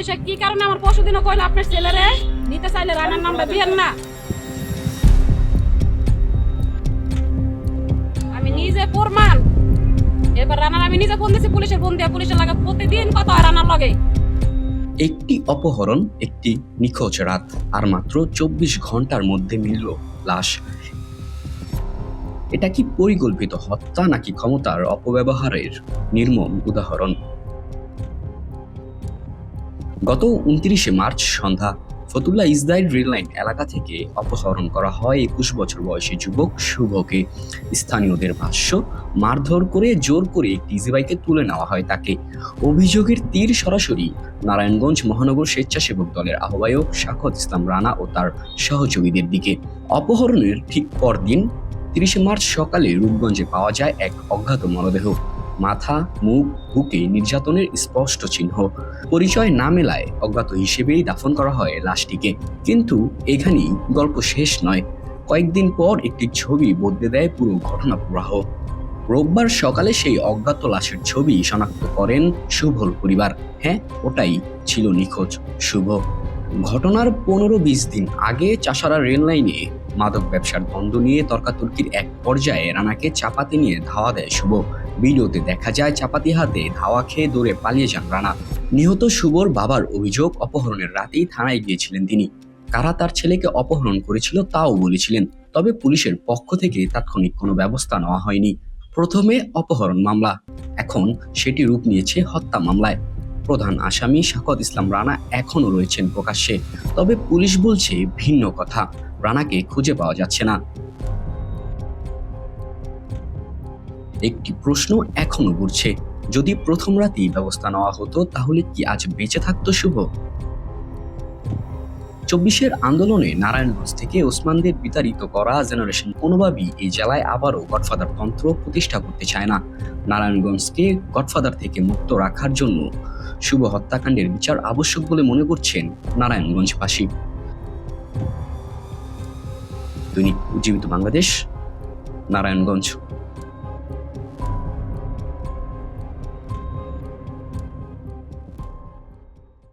পুলিশে কি কারণে আমার পরশুদিনও কইলো আপনার ছেলেরে নিতে চাইলে রানার নামটা দিয়েন না। আমি নিজে প্রমাণ, এবার রানার আমি নিজে ফোন দিয়েছি, পুলিশের ফোন দিয়ে পুলিশের লাগে প্রতিদিন কথা হয় রানার লগে। একটি অপহরণ, একটি নিখোঁজ রাত, আর মাত্র 24 ঘন্টার মধ্যে মিলল লাশ। এটা কি পরিকল্পিত হত্যা নাকি ক্ষমতার অপব্যবহারের নির্মম উদাহরণ? গত 29শে মার্চ সন্ধ্যা ফতুল্লা ইসদাইর রেললাইন এলাকা থেকে অপহরণ করা হয় 21 বছর বয়সী যুবক শুভকে। স্থানীয়দের ভাষ্য, মারধর করে জোর করে একটি ইজিবাইকে তুলে নেওয়া হয় তাকে। অভিযোগের তীর সরাসরি নারায়ণগঞ্জ মহানগর স্বেচ্ছাসেবক দলের আহ্বায়ক শাখত ইসলাম রানা ও তার সহযোগীদের দিকে। অপহরণের ঠিক পরদিন 30শে মার্চ সকালে রূপগঞ্জে পাওয়া যায় এক অজ্ঞাত মরদেহ। মাথা, মুখ, বুকে নির্যাতনের স্পষ্ট চিহ্ন। পরিচয় না মেলায় অজ্ঞাত হিসেবেই দাফন করা হয় লাশটিকে। কিন্তু এখানেই গল্প শেষ নয়। কয়েকদিন পর একটি ছবি বদলে দেয় পুরো ঘটনা প্রবাহ। রোববার সকালে সেই অজ্ঞাত লাশের ছবি শনাক্ত করেন শুভর পরিবার। হ্যাঁ, ওটাই ছিল নিখোঁজ শুভ। ঘটনার 15-20 দিন আগে চাষারা রেল লাইনে মাদক ব্যবসার দ্বন্দ্ব নিয়ে তর্কাতর্কির এক পর্যায়ে রানাকে চাপাতি নিয়ে ধাওয়া দেয় শুভ। ভিডিওতে দেখা যায় চাপাতি হাতে ধাওয়া খেয়ে দৌড়ে পালিয়ে যান রানা। নিহত শুভর বাবার অভিযোগ, অপহরণের রাতেই থানায় গিয়েছিলেন তিনি। কারা তার ছেলেকে অপহরণ করেছিল তাও বলেছিলেন, তবে পুলিশের পক্ষ থেকে তাৎক্ষণিক কোনো ব্যবস্থা নেওয়া হয়নি। প্রথমে অপহরণ মামলা, এখন সেটি রূপ নিয়েছে হত্যা মামলায়। প্রধান আসামি শাখত ইসলাম রানা এখনো রয়েছেন প্রকাশ্যে, তবে পুলিশ বলছে ভিন্ন কথা, রানাকে খুঁজে পাওয়া যাচ্ছে না। একটি প্রশ্ন এখনো ঘুরছে, যদি প্রথম রাতেই ব্যবস্থা নেওয়া হতো তাহলে কি আজ বেঁচে থাকতো শুভ? 24-এর আন্দোলনে নারায়ণগঞ্জ থেকে ওসমানদের বিতাড়িত করা জেনারেশন কোনোভাবেই এই জেলায় আবারও গডফাদার তন্ত্র প্রতিষ্ঠা করতে চায় না। নারায়ণগঞ্জকে গডফাদার থেকে মুক্ত রাখার জন্য শুভ হত্যাকাণ্ডের বিচার আবশ্যক বলে মনে করছেন নারায়ণগঞ্জবাসী। দৈনিক উজ্জীবিত বাংলাদেশ, নারায়ণগঞ্জ।